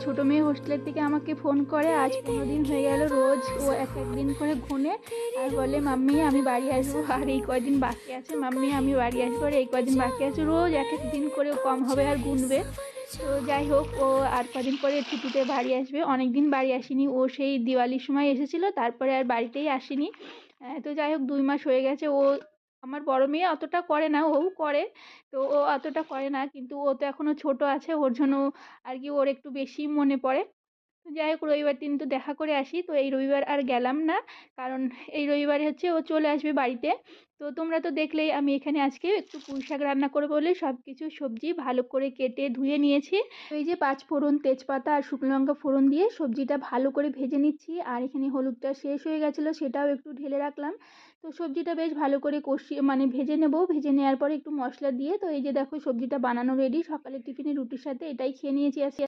ছোটো মেয়ে হোস্টেলের থেকে আমাকে ফোন করে, আজ 15 দিন হয়ে গেল। রোজ ও এক একদিন করে গুনে আর বলে মাম্মি আমি বাড়ি আসবো, আর এই কয়দিন বাকি আছে, মাম্মি আমি বাড়ি আসবো, আর এই কয়দিন বাকি আছে। রোজ এক এক দিন করে কম হবে আর গুনবে। তো যাই হোক, ও আর কদিন পরে ছুটিতে বাড়ি আসবে। অনেক দিন বাড়ি আসেনি, ও সেই দিওয়ালির সময় এসেছিলো, তারপরে আর বাড়িতেই আসেনি। তো যাই হোক 2 মাস হয়ে গেছে। ও আমার বড় মেয়ে অতটা করে না, ও করে। তো ও অতটা করে না, কিন্তু ও তো এখনো ছোট আছে, ওর জন্য আর কি ওর একটু বেশি মনে পড়ে। তো যাই হোক রবিবার দিন তো দেখা করে আসি। তো এই রবিবার আর গেলাম না, কারণ এই রবিবারে হচ্ছে ও চলে আসবে বাড়িতে। তো তোমরা তো দেখলেই আমি এখানে আজকে একটু পুঁই শাক রান্না করবো বলে সব কিছু সবজি ভালো করে কেটে ধুয়ে নিয়েছি। তো এই যে 5 ফোড়ন, তেজপাতা আর শুকনো লঙ্কা ফোড়ন দিয়ে সবজিটা ভালো করে ভেজে নিচ্ছি। আর এখানে হলুদটা শেষ হয়ে গেছিলো, সেটাও একটু ঢেলে রাখলাম। তো সবজিটা বেশ ভালো করে কষিয়ে মানে ভেজে নেব। ভেজে নেওয়ার পরে একটু মশলা দিয়ে, তো এই যে দেখো সবজিটা বানানো রেডি। সকালে টিফিনে রুটির সাথে এটাই খেয়ে নিয়েছি আজকে।